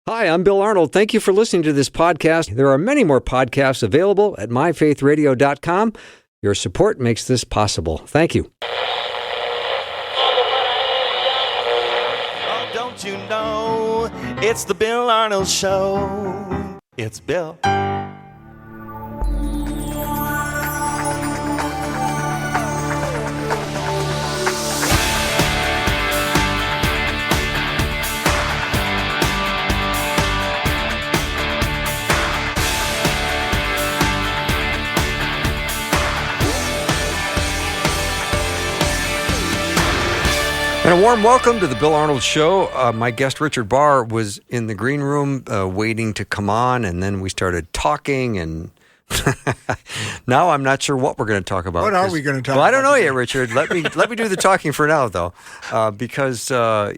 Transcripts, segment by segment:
Hi, I'm Bill Arnold. Thank you for listening to this podcast. There are many more podcasts available at myfaithradio.com. Your support makes this possible. Thank you. Oh, don't you know, it's the Bill Arnold Show. It's Bill. And a warm welcome to the Bill Arnold Show. My guest, Richard Bahr, was in the green room waiting to come on, and then we started talking, and now I'm not sure what we're going to talk about. What are we going to talk about? Well, I don't know today? yet, Richard. Let me do the talking for now, though, because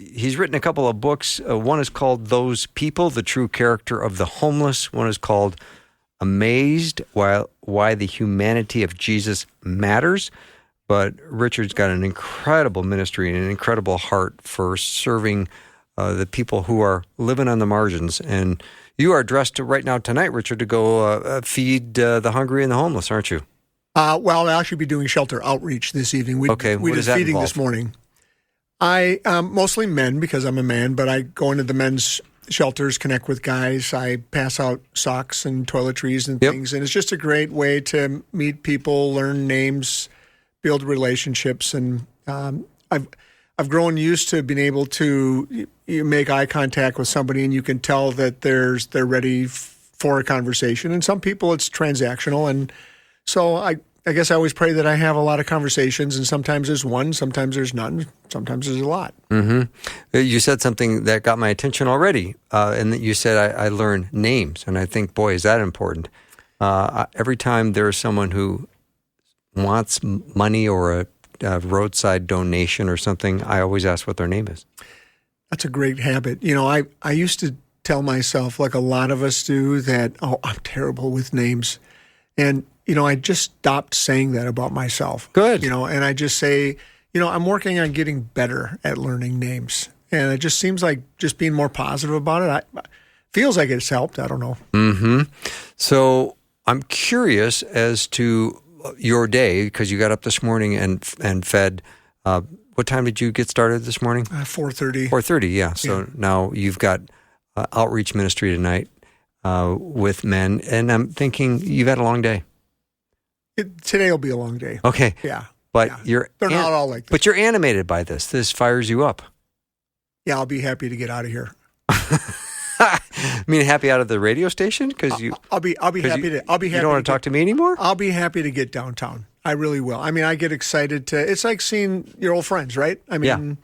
he's written a couple of books. One is called Those People, The True Character of the Homeless. One is called Amazed, Why the Humanity of Jesus Matters. But Richard's got an incredible ministry and an incredible heart for serving the people who are living on the margins. And you are dressed right now tonight, Richard, to go feed the hungry and the homeless, aren't you? Well, I'll actually be doing shelter outreach this evening. We What did does that feeding involve? this morning. I mostly men because I'm a man, but I go into the men's shelters, connect with guys. I pass out socks and toiletries and things, and it's just a great way to meet people, learn names, build relationships, and I've grown used to being able to you make eye contact with somebody, and you can tell that they're ready for a conversation. And some people it's transactional, and so I guess I always pray that I have a lot of conversations, and sometimes there's one, sometimes there's none, sometimes there's a lot. Mm-hmm. You said something that got my attention already, and that you said I learn names, and I think, boy, is that important. Every time there's someone who wants money or a roadside donation or something, I always ask what their name is. That's a great habit. You know, I used to tell myself, like a lot of us do, that, I'm terrible with names. And, I just stopped saying that about myself. Good. And I just say, I'm working on getting better at learning names. And it just seems like just being more positive about it, feels like it's helped. I don't know. Mm-hmm. So I'm curious as to your day, because you got up this morning and fed. What time did you get started this morning? 4:30. 4:30, yeah. So now you've got outreach ministry tonight with men, and I'm thinking you've had a long day. Today will be a long day. Okay. Yeah. But They're not all like this. But you're animated by this. This fires you up. Yeah, I'll be happy to get out of here. I mean, happy out of the radio station because I'll be happy to. You don't want to talk to me anymore? I'll be happy to get downtown. I really will. I mean, I get excited to. It's like seeing your old friends, right? I mean,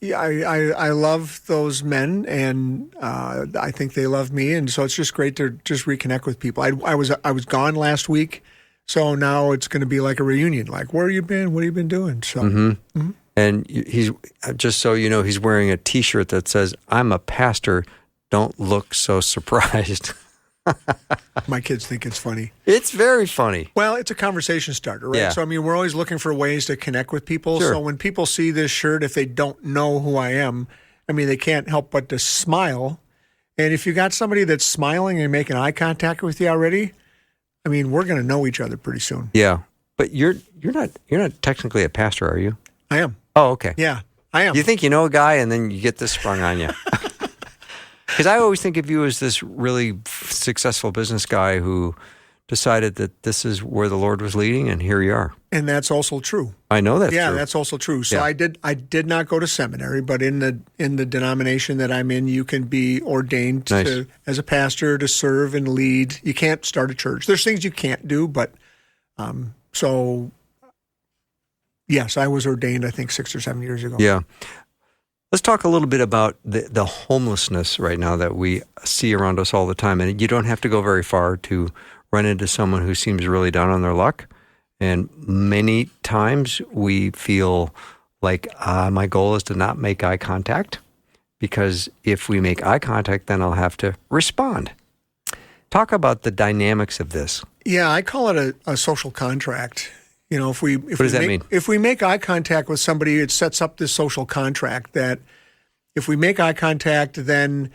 I love those men, and I think they love me, and so it's just great to just reconnect with people. I was gone last week, so now it's going to be like a reunion. Like, where have you been? What have you been doing? So. Mm-hmm. And he's just so you know, he's wearing a T-shirt that says, "I'm a pastor. Don't look so surprised." My kids think it's funny. It's very funny. Well, it's a conversation starter, right? Yeah. So, I mean, we're always looking for ways to connect with people. Sure. So when people see this shirt, if they don't know who I am, I mean, they can't help but to smile. And if you got somebody that's smiling and making eye contact with you already, I mean, we're going to know each other pretty soon. Yeah, but you're not technically a pastor, are you? I am. Oh, okay. Yeah, I am. You think you know a guy, and then you get this sprung on you. Because I always think of you as this really successful business guy who decided that this is where the Lord was leading, and here you are. And that's also true. I know that's true. Yeah, that's also true. So Yeah. I did not go to seminary, but in the denomination that I'm in, you can be ordained Nice. as a pastor to serve and lead. You can't start a church. There's things you can't do, but so yes, I was ordained, I think 6 or 7 years ago. Yeah. Let's talk a little bit about the homelessness right now that we see around us all the time. And you don't have to go very far to run into someone who seems really down on their luck. And many times we feel like my goal is to not make eye contact, because if we make eye contact, then I'll have to respond. Talk about the dynamics of this. Yeah, I call it a social contract. You know, What does that mean? If we make eye contact with somebody, it sets up this social contract that if we make eye contact, then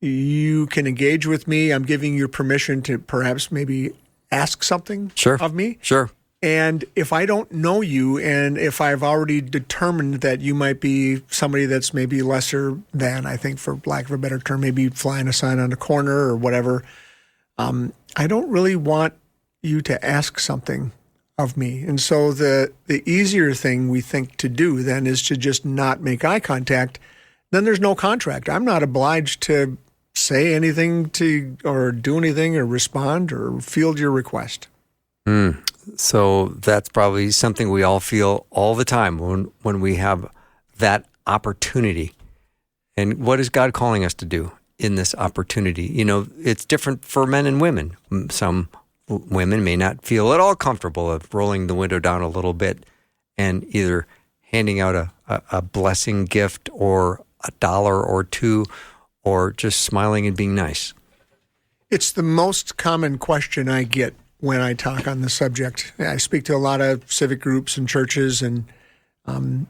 You can engage with me. I'm giving you permission to perhaps maybe ask something of me. Sure. And if I don't know you, and if I've already determined that you might be somebody that's maybe lesser than, I think for lack of a better term, maybe flying a sign on the corner or whatever, I don't really want you to ask something of me. And so the easier thing we think to do then is to just not make eye contact. Then there's no contract. I'm not obliged to say anything to or do anything or respond or field your request. So that's probably something we all feel all the time when we have that opportunity. And what is God calling us to do in this opportunity? You know, it's different for men and women. Some women may not feel at all comfortable of rolling the window down a little bit and either handing out a blessing gift or $1 or $2 or just smiling and being nice. It's the most common question I get when I talk on the subject. I speak to a lot of civic groups and churches, and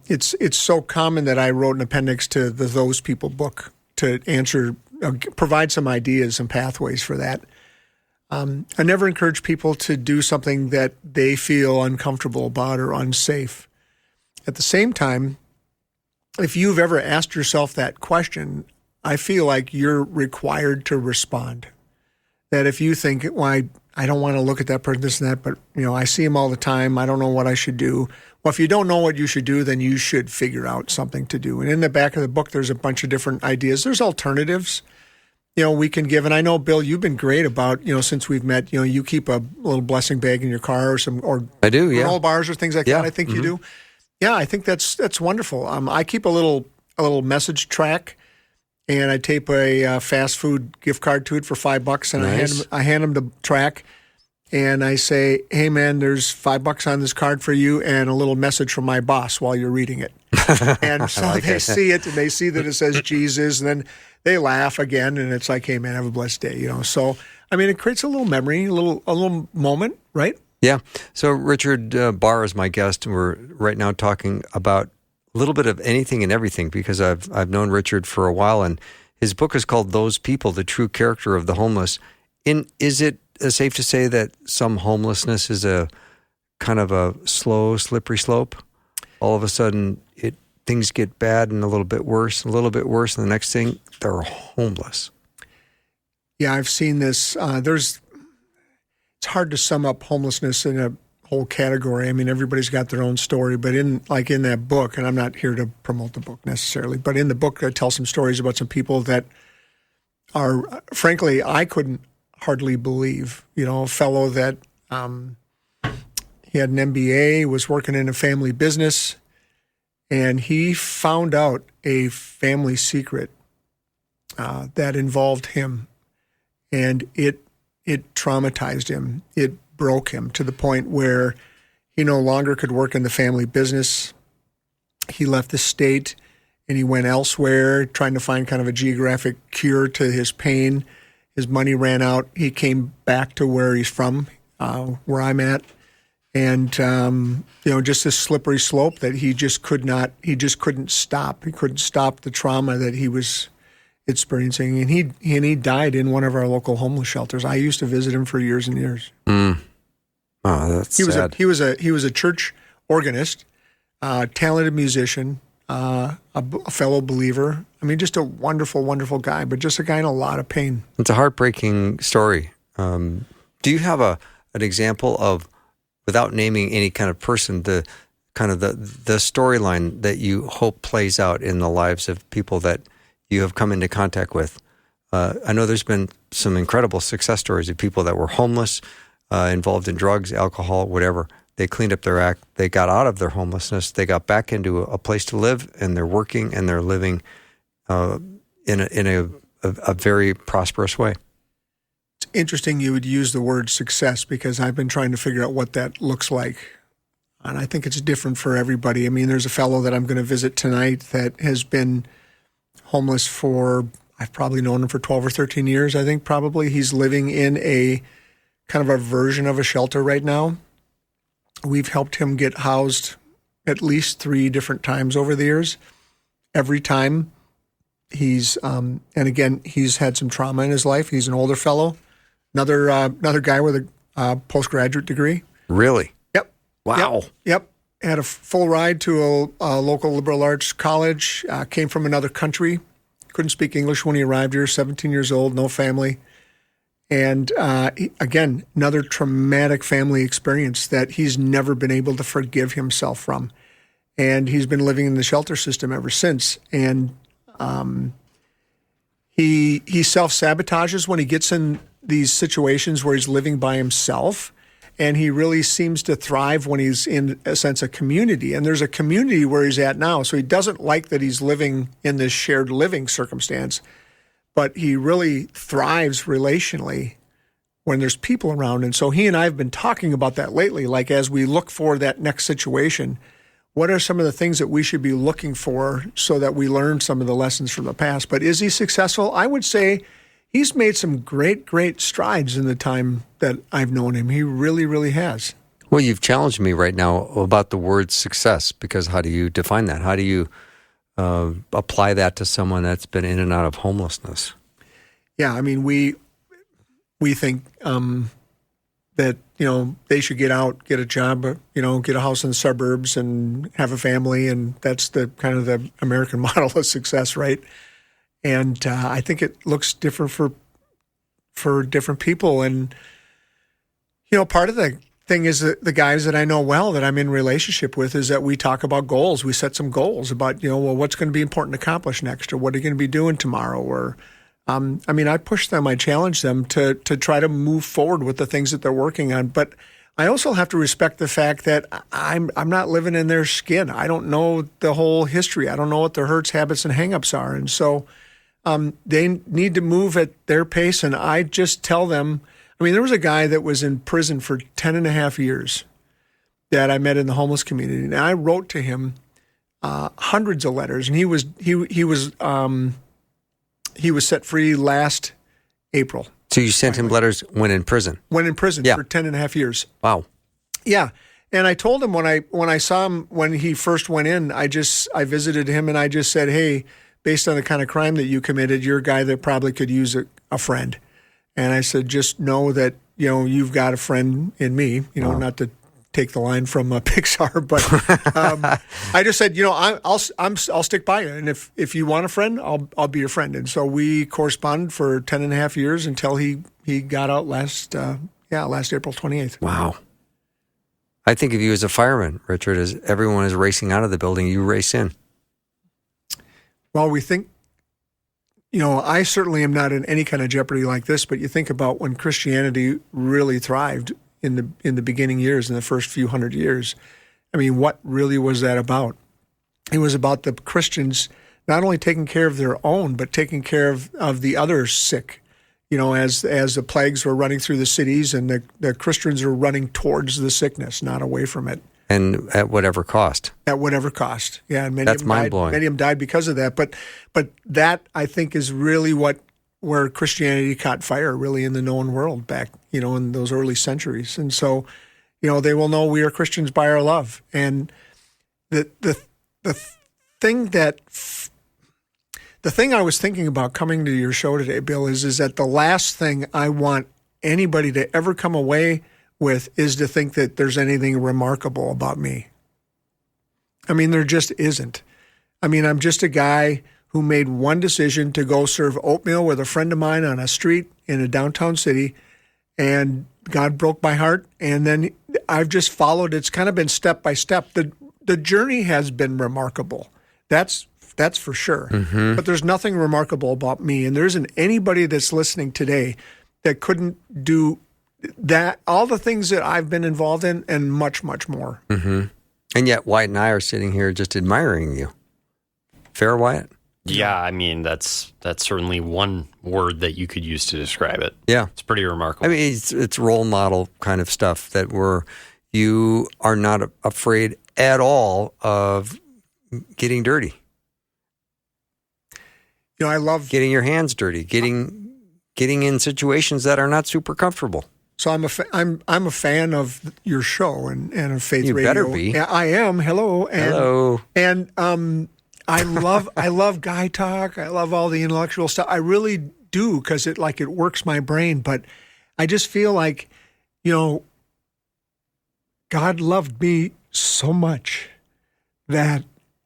it's so common that I wrote an appendix to the Those People book to answer, provide some ideas and pathways for that. I never encourage people to do something that they feel uncomfortable about or unsafe. At the same time, if you've ever asked yourself that question, I feel like you're required to respond. That if you think, well, I don't want to look at that person, this and that, but I see him all the time. I don't know what I should do. Well, if you don't know what you should do, then you should figure out something to do. And in the back of the book, there's a bunch of different ideas. There's alternatives, we can give. And I know, Bill, you've been great about, since we've met, you keep a little blessing bag in your car or I do, yeah. granola bars or things like that. I think you do. Yeah, I think that's wonderful. I keep a little message track, and I tape a fast food gift card to it for $5, and nice. I hand them the track, and I say, "Hey, man, there's $5 on this card for you, and a little message from my boss while you're reading it." And so they see it, and they see that it says Jesus, and then they laugh again, and it's like, "Hey, man, have a blessed day," So, I mean, it creates a little memory, a little moment, right? Yeah. So Richard Bahr is my guest, and we're right now talking about a little bit of anything and everything because I've known Richard for a while, and his book is called Those People, The True Character of the Homeless. Is it safe to say that some homelessness is a kind of a slow, slippery slope? All of a sudden, things get bad and a little bit worse, and the next thing, they're homeless. Yeah, I've seen this. It's hard to sum up homelessness in a whole category. I mean, everybody's got their own story, but in that book, and I'm not here to promote the book necessarily, but in the book, I tell some stories about some people that are, frankly, I couldn't hardly believe. A fellow that he had an MBA, was working in a family business, and he found out a family secret that involved him, and it traumatized him. It broke him to the point where he no longer could work in the family business. He left the state and he went elsewhere, trying to find kind of a geographic cure to his pain. His money ran out. He came back to where he's from, where I'm at. And, just this slippery slope that he just couldn't stop. He couldn't stop the trauma that he was experiencing, and he died in one of our local homeless shelters. I used to visit him for years and years. Oh, that's sad. He was a church organist, talented musician, a fellow believer. I mean, just a wonderful, wonderful guy, but just a guy in a lot of pain. It's a heartbreaking story. Do you have an example of, without naming any kind of person, the storyline that you hope plays out in the lives of people that you have come into contact with? I know there's been some incredible success stories of people that were homeless, involved in drugs, alcohol, whatever. They cleaned up their act. They got out of their homelessness. They got back into a place to live, and they're working and they're living in a very prosperous way. It's interesting you would use the word success because I've been trying to figure out what that looks like. And I think it's different for everybody. I mean, there's a fellow that I'm going to visit tonight that has been homeless for, I've probably known him for 12 or 13 years, I think probably. He's living in a kind of a version of a shelter right now. We've helped him get housed at least 3 different times over the years. Every time He's and again, he's had some trauma in his life. He's an older fellow, another guy with a postgraduate degree. Really? Yep. Wow. Yep. Had a full ride to a local liberal arts college. Came from another country. Couldn't speak English when he arrived here. 17 years old, no family. And again, another traumatic family experience that he's never been able to forgive himself from. And he's been living in the shelter system ever since. And he self-sabotages when he gets in these situations where he's living by himself. And he really seems to thrive when he's in a sense of community. And there's a community where he's at now. So he doesn't like that he's living in this shared living circumstance. But he really thrives relationally when there's people around. And so he and I have been talking about that lately. Like as we look for that next situation, what are some of the things that we should be looking for so that we learn some of the lessons from the past? But is he successful? I would say he's made some great, great strides in the time that I've known him. He really, really has. Well, you've challenged me right now about the word success, because how do you define that? How do you apply that to someone that's been in and out of homelessness? Yeah, I mean, we think that, they should get out, get a job, get a house in the suburbs and have a family. And that's the kind of the American model of success, right? And I think it looks different for different people. And, part of the thing is that the guys that I know well that I'm in relationship with is that we talk about goals. We set some goals about, what's going to be important to accomplish next, or what are you going to be doing tomorrow? Or, I push them, I challenge them to try to move forward with the things that they're working on. But I also have to respect the fact that I'm not living in their skin. I don't know the whole history. I don't know what their hurts, habits, and hangups are. And so they need to move at their pace. And I just tell them, there was a guy that was in prison for 10 and a half years that I met in the homeless community. And I wrote to him hundreds of letters. And he was set free last April. So you sent him letters when in prison? When in prison for 10 and a half years. Wow. Yeah. And I told him when I saw him when he first went in, I visited him and I just said, hey, based on the kind of crime that you committed, you're a guy that probably could use a friend. And I said, just know that, you've got a friend in me, not to take the line from Pixar, but I just said, I'll stick by you. And if you want a friend, I'll be your friend. And so we corresponded for 10 and a half years until he got out last April 28th. Wow. I think of you as a fireman, Richard. As everyone is racing out of the building, you race in. Well, we think, I certainly am not in any kind of jeopardy like this, but you think about when Christianity really thrived in the beginning years, in the first few hundred years. What really was that about? It was about the Christians not only taking care of their own, but taking care of the others sick. As the plagues were running through the cities and the Christians were running towards the sickness, not away from it. And at whatever cost. At whatever cost. Yeah, and that's mind-blowing. Many of them died because of that. But that, I think, is really where Christianity caught fire, really, in the known world back, in those early centuries. And so, they will know we are Christians by our love. And the thing I was thinking about coming to your show today, Bill, is that the last thing I want anybody to ever come away with is to think that there's anything remarkable about me. There just isn't. I'm just a guy who made one decision to go serve oatmeal with a friend of mine on a street in a downtown city, and God broke my heart, and then I've just followed. It's kind of been step by step. The journey has been remarkable. That's for sure. Mm-hmm. But there's nothing remarkable about me, and there isn't anybody that's listening today that couldn't do that, all the things that I've been involved in, and much, much more. Mm-hmm. And yet Wyatt and I are sitting here just admiring you. Fair, Wyatt? Yeah, that's certainly one word that you could use to describe it. Yeah. It's pretty remarkable. It's role model kind of stuff that you are not afraid at all of getting dirty. I love getting your hands dirty, getting in situations that are not super comfortable. So I'm a fan of your show and of Faith you Radio. You better be. I am. Hello. Hello. And I love guy talk. I love all the intellectual stuff. I really do, because it works my brain. But I just feel like, God loved me so much that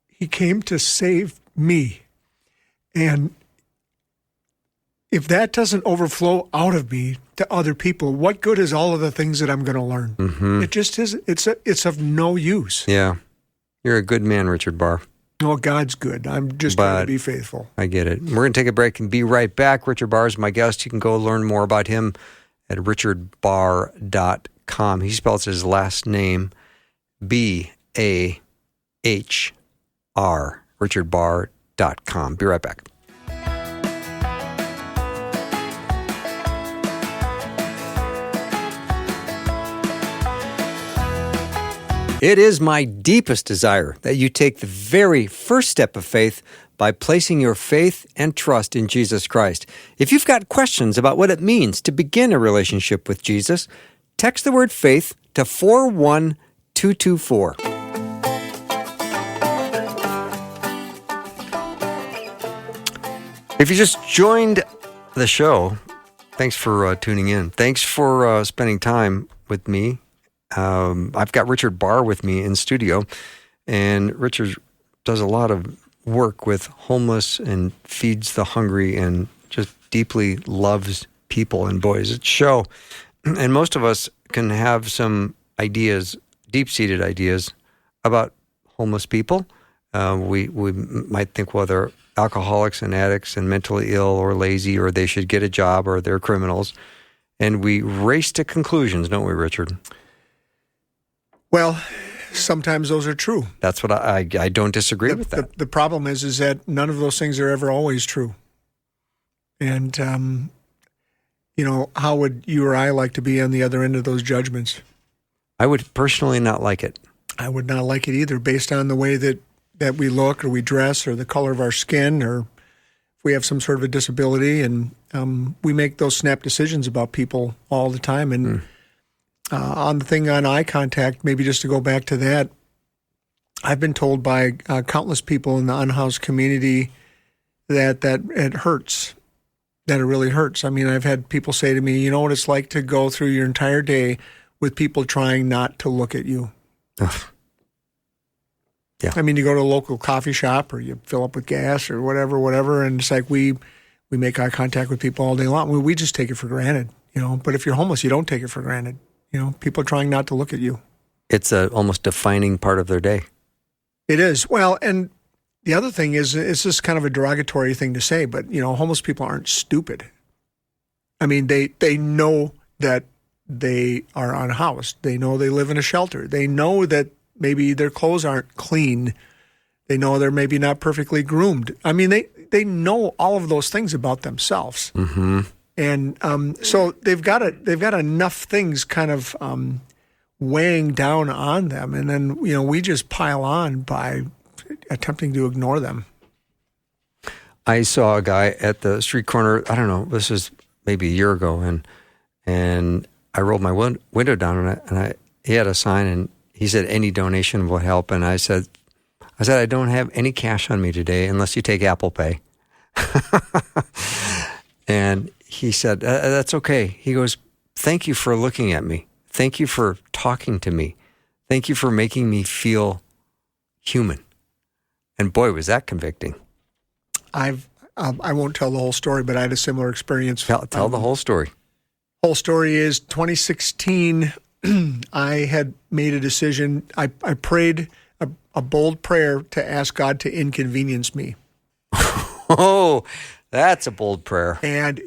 he came to save me. And if that doesn't overflow out of me to other people, what good is all of the things that I'm going to learn? Mm-hmm. It just isn't. It's of no use. Yeah. You're a good man, Richard Bahr. Oh, God's good. I'm just trying to be faithful. I get it. We're going to take a break and be right back. Richard Bahr is my guest. You can go learn more about him at richardbahr.com. He spells his last name Bahr, richardbahr.com. Be right back. It is my deepest desire that you take the very first step of faith by placing your faith and trust in Jesus Christ. If you've got questions about what it means to begin a relationship with Jesus, text the word faith to 41224. If you just joined the show, thanks for tuning in. Thanks for spending time with me. I've got Richard Bahr with me in studio, and Richard does a lot of work with homeless and feeds the hungry and just deeply loves people. And boys, it's a show. And most of us can have some ideas, deep-seated ideas about homeless people. We might think, well, they're alcoholics and addicts and mentally ill or lazy, or they should get a job, or they're criminals. And we race to conclusions, don't we, Richard? Well, sometimes those are true. That's what I don't disagree with that. The problem is that none of those things are ever always true. And, how would you or I like to be on the other end of those judgments? I would personally not like it. I would not like it either, based on the way that we look or we dress or the color of our skin, or if we have some sort of a disability. And we make those snap decisions about people all the time. And on the thing on eye contact, maybe just to go back to that, I've been told by countless people in the unhoused community that it hurts, that it really hurts. I mean, I've had people say to me, you know what it's like to go through your entire day with people trying not to look at you. Ugh. Yeah. I mean, you go to a local coffee shop or you fill up with gas or whatever, and it's like we make eye contact with people all day long. We just take it for granted, But if you're homeless, you don't take it for granted. People trying not to look at you. It's a almost defining part of their day. It is. Well, and the other thing is, it's just kind of a derogatory thing to say, but, homeless people aren't stupid. I mean, they know that they are unhoused. They know they live in a shelter. They know that maybe their clothes aren't clean. They know they're maybe not perfectly groomed. I mean, they know all of those things about themselves. Mm-hmm. And so they've got enough things kind of weighing down on them, and then we just pile on by attempting to ignore them. I saw a guy at the street corner. I don't know. This was maybe a year ago, and I rolled my window down, and he had a sign, and he said any donation will help. And I said I don't have any cash on me today unless you take Apple Pay. And he said, that's okay. He goes, thank you for looking at me. Thank you for talking to me. Thank you for making me feel human. And boy, was that convicting. I won't tell the whole story, but I had a similar experience. Tell the whole story. Whole story is 2016, I had made a decision. I prayed a bold prayer to ask God to inconvenience me. Oh, that's a bold prayer. And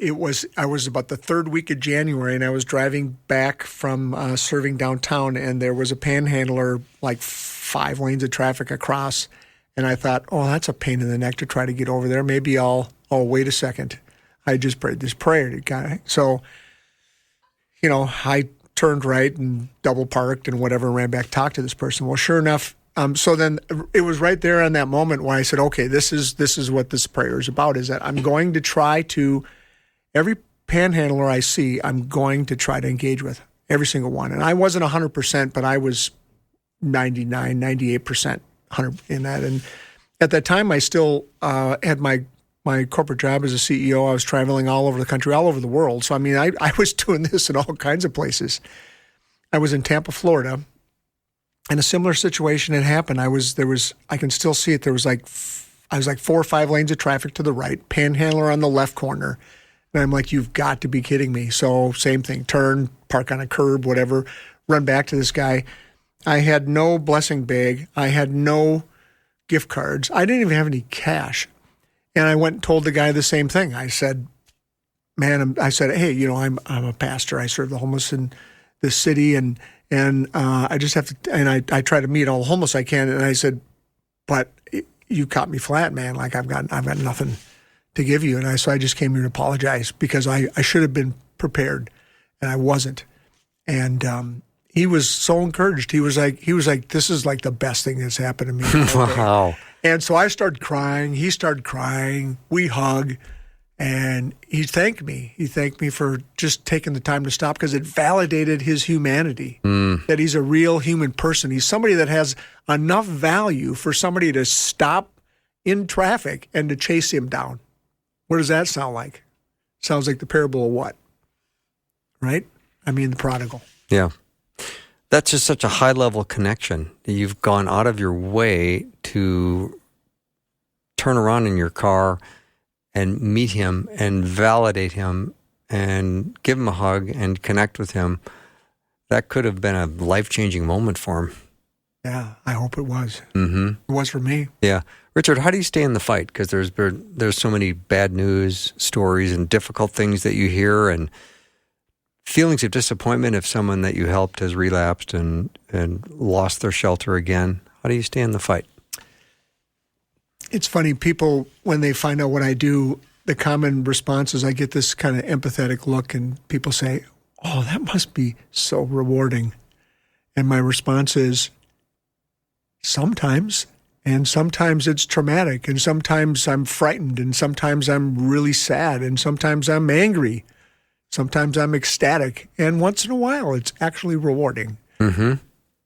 I was about the third week of January, and I was driving back from serving downtown, and there was a panhandler, like 5 lanes of traffic across. And I thought, oh, that's a pain in the neck to try to get over there. Maybe I'll wait a second. I just prayed this prayer to God. So, I turned right and double parked and whatever, and ran back, talked to this person. Well, sure enough, so then it was right there on that moment where I said, okay, this is what this prayer is about, is that I'm going to try to, every panhandler I see, I'm going to try to engage with, every single one. And I wasn't 100%, but I was 99, 98% 100 in that. At that time, I still had my corporate job as a CEO. I was traveling all over the country, all over the world. So, I mean, I was doing this in all kinds of places. I was in Tampa, Florida, and a similar situation had happened. I can still see it. I was like 4 or 5 lanes of traffic to the right, panhandler on the left corner. And I'm like, you've got to be kidding me. So same thing, turn, park on a curb, whatever, run back to this guy. I had no blessing bag. I had no gift cards. I didn't even have any cash. And I went and told the guy the same thing. I said, hey, I'm a pastor. I serve the homeless in this city, and I just have to, and I try to meet all the homeless I can. And I said, but you caught me flat, man. Like I've got nothing to give you. And so I just came here to apologize because I should have been prepared and I wasn't. And he was so encouraged. He was like, this is like the best thing that's happened to me. Wow. And so I started crying. He started crying. We hugged. And he thanked me. He thanked me for just taking the time to stop because it validated his humanity, that he's a real human person. He's somebody that has enough value for somebody to stop in traffic and to chase him down. What does that sound like? Sounds like the parable of what? Right? I mean, the prodigal. Yeah. That's just such a high-level connection. You've gone out of your way to turn around in your car and meet him and validate him and give him a hug and connect with him. That could have been a life-changing moment for him. Yeah, I hope it was. Mm-hmm. It was for me. Yeah. Richard, how do you stay in the fight? Because there's so many bad news stories and difficult things that you hear and feelings of disappointment if someone that you helped has relapsed and lost their shelter again. How do you stay in the fight? It's funny, people, when they find out what I do, the common response is I get this kind of empathetic look and people say, oh, that must be so rewarding. And my response is, sometimes. And sometimes it's traumatic. And sometimes I'm frightened. And sometimes I'm really sad. And sometimes I'm angry. Sometimes I'm ecstatic. And once in a while, it's actually rewarding. Mm-hmm.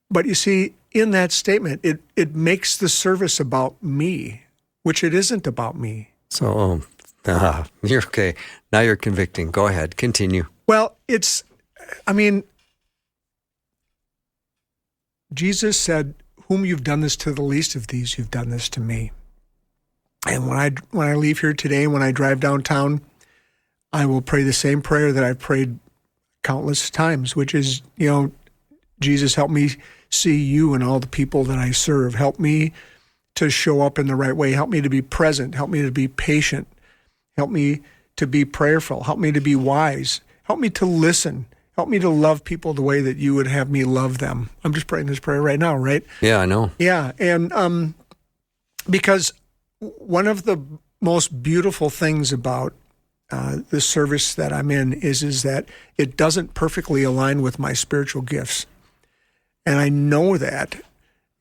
But you see, in that statement, it makes the service about me, which it isn't about me. So, you're okay. Now you're convicting. Go ahead. Continue. Well, Jesus said, whom you've done this to the least of these, you've done this to me. And when I leave here today, when I drive downtown, I will pray the same prayer that I've prayed countless times, which is, Jesus, help me see you and all the people that I serve. Help me to show up in the right way. Help me to be present. Help me to be patient. Help me to be prayerful. Help me to be wise. Help me to listen. Help me to love people the way that you would have me love them. I'm just praying this prayer right now, right? Yeah, I know. Yeah, and because one of the most beautiful things about the service that I'm in is that it doesn't perfectly align with my spiritual gifts. And I know that.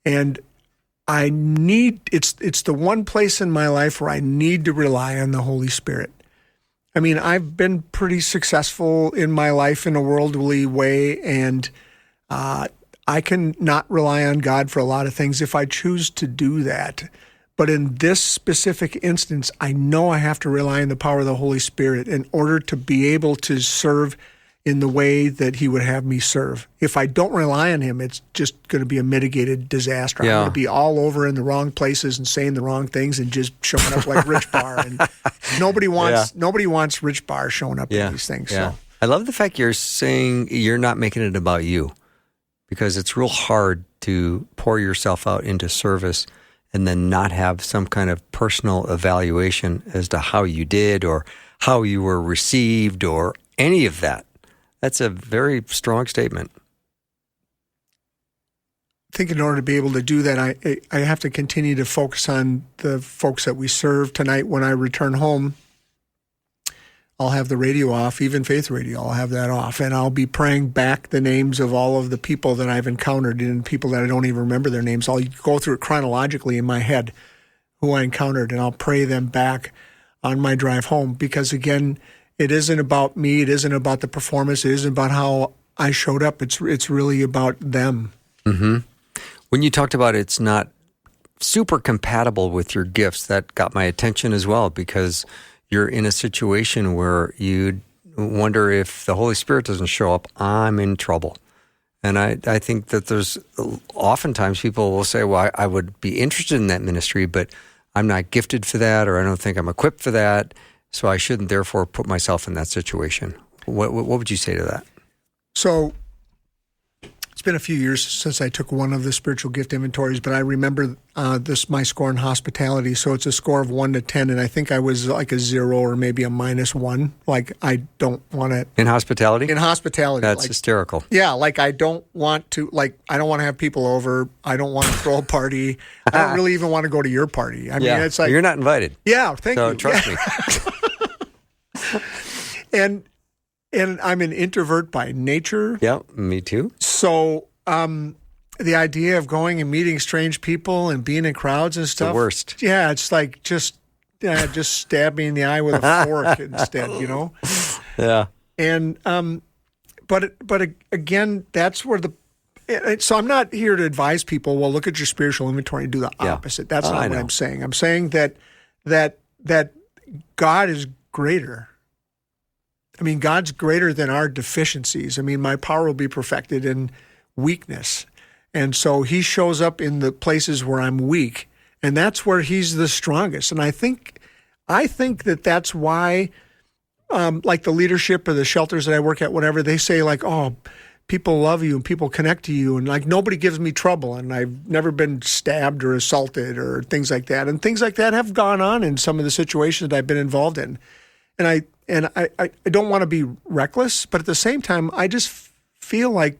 And it's the one place in my life where I need to rely on the Holy Spirit. I mean, I've been pretty successful in my life in a worldly way, and I can not rely on God for a lot of things if I choose to do that. But in this specific instance, I know I have to rely on the power of the Holy Spirit in order to be able to serve in the way that he would have me serve. If I don't rely on him, it's just going to be a mitigated disaster. Yeah. I'm going to be all over in the wrong places and saying the wrong things and just showing up like Rich Bahr. And nobody wants Rich Bahr showing up in these things. Yeah. So. I love the fact you're saying you're not making it about you, because it's real hard to pour yourself out into service and then not have some kind of personal evaluation as to how you did or how you were received or any of that. That's a very strong statement. I think in order to be able to do that, I have to continue to focus on the folks that we serve. Tonight when I return home, I'll have the radio off, even Faith Radio, I'll have that off, and I'll be praying back the names of all of the people that I've encountered and people that I don't even remember their names. I'll go through it chronologically in my head, who I encountered, and I'll pray them back on my drive home, because again, it isn't about me. It isn't about the performance. It isn't about how I showed up. It's really about them. Mm-hmm. When you talked about it's not super compatible with your gifts. That got my attention as well, because you're in a situation where you wonder, if the Holy Spirit doesn't show up, I'm in trouble. And I think that there's oftentimes people will say, well, I would be interested in that ministry, but I'm not gifted for that, or I don't think I'm equipped for that, so I shouldn't therefore put myself in that situation. What would you say to that? So it's been a few years since I took one of the spiritual gift inventories, but I remember my score in hospitality. So it's a score of 1 to 10, and I think I was like a 0 or maybe a -1. Like, I don't want to... In hospitality? In hospitality. That's like, hysterical. Yeah, like I don't want to have people over. I don't want to throw a party. I don't really even want to go to your party. I mean, it's like... You're not invited. Yeah, thank you. So trust me. And I'm an introvert by nature. Yeah, me too. So the idea of going and meeting strange people and being in crowds and stuff. The worst. Yeah, it's like just stab me in the eye with a fork instead, you know? Yeah. And but again, that's where so I'm not here to advise people, well, look at your spiritual inventory and do the opposite. That's not what I'm saying. I'm saying that God is greater. I mean, God's greater than our deficiencies. I mean, my power will be perfected in weakness. And so he shows up in the places where I'm weak, and that's where he's the strongest. And I think that that's why, like the leadership of the shelters that I work at, whatever, they say like, oh, people love you and people connect to you, and like nobody gives me trouble, and I've never been stabbed or assaulted or things like that. And things like that have gone on in some of the situations that I've been involved in. And I don't want to be reckless, but at the same time, I just feel like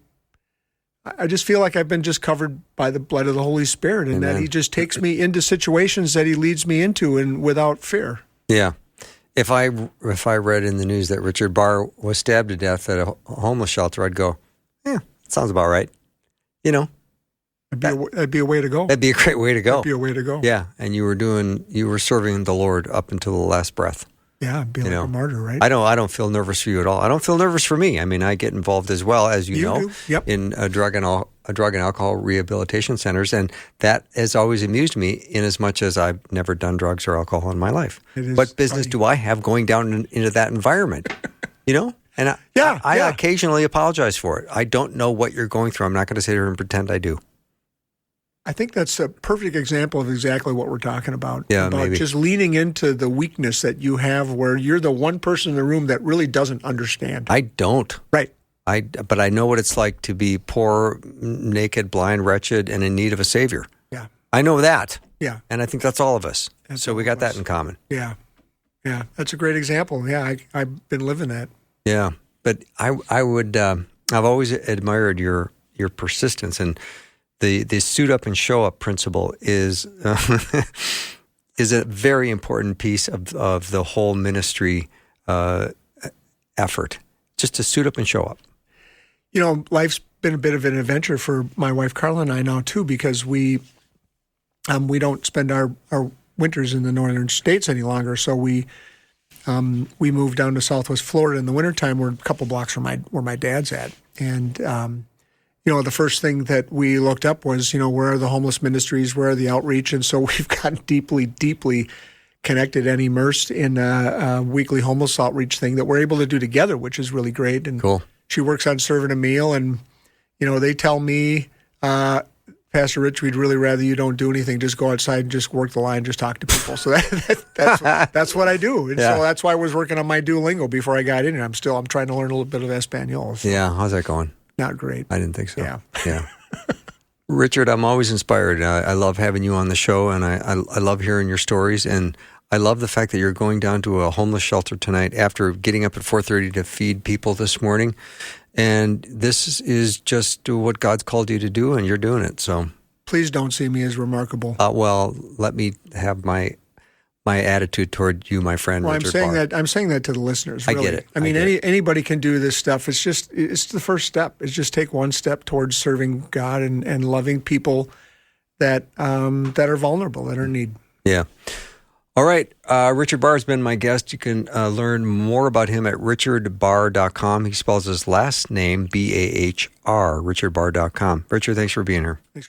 I've been just covered by the blood of the Holy Spirit, and that he just takes me into situations that he leads me into, and without fear. Yeah. If I read in the news that Richard Bahr was stabbed to death at a homeless shelter, I'd go, yeah, that sounds about right. You know, that'd be a way to go. That'd be a great way to go. That'd be a way to go. Yeah, and you were serving the Lord up until the last breath. Yeah, be like a martyr, right? I don't feel nervous for you at all. I don't feel nervous for me. I mean, I get involved as well, as you know, in drug and alcohol rehabilitation centers, and that has always amused me, in as much as I've never done drugs or alcohol in my life. What business do I have going down into that environment? You know? And I occasionally apologize for it. I don't know what you're going through. I'm not going to sit here and pretend I do. I think that's a perfect example of exactly what we're talking about. Yeah, about maybe. Just leaning into the weakness that you have, where you're the one person in the room that really doesn't understand. I don't. Right. But I know what it's like to be poor, naked, blind, wretched, and in need of a Savior. Yeah. I know that. Yeah. And I think that's all of us. So we got that in common. Yeah. Yeah. That's a great example. Yeah. I've been living that. Yeah. But I would, I've always admired your persistence, and the suit up and show up principle is a very important piece of the whole ministry effort. Just to suit up and show up. You know, life's been a bit of an adventure for my wife Carla and I now too, because we don't spend our winters in the northern states any longer. So we moved down to Southwest Florida in the wintertime. We're a couple blocks from where my dad's at, and you know, the first thing that we looked up was, you know, where are the homeless ministries, where are the outreach? And so we've gotten deeply, deeply connected and immersed in a weekly homeless outreach thing that we're able to do together, which is really great. And cool. She works on serving a meal, and, you know, they tell me, Pastor Rich, we'd really rather you don't do anything. Just go outside and just work the line, just talk to people. So that's what I do. And so that's why I was working on my Duolingo before I got in here. I'm trying to learn a little bit of Espanol. So. Yeah, how's that going? Not great. I didn't think so. Yeah. Richard, I'm always inspired. I love having you on the show, and I love hearing your stories, and I love the fact that you're going down to a homeless shelter tonight after getting up at 4:30 to feed people this morning. And this is just what God's called you to do, and you're doing it. So please don't see me as remarkable. Well, let me have my attitude toward you, my friend. Well, Richard Bahr. I'm saying that to the listeners. Really. I get it. I mean, anybody can do this stuff. It's the first step. It's just take one step towards serving God and loving people that are vulnerable, that are in need. Yeah. All right. Richard Bahr has been my guest. You can learn more about him at richardbahr.com. He spells his last name Bahr, richardbahr.com. Richard, thanks for being here. Thanks.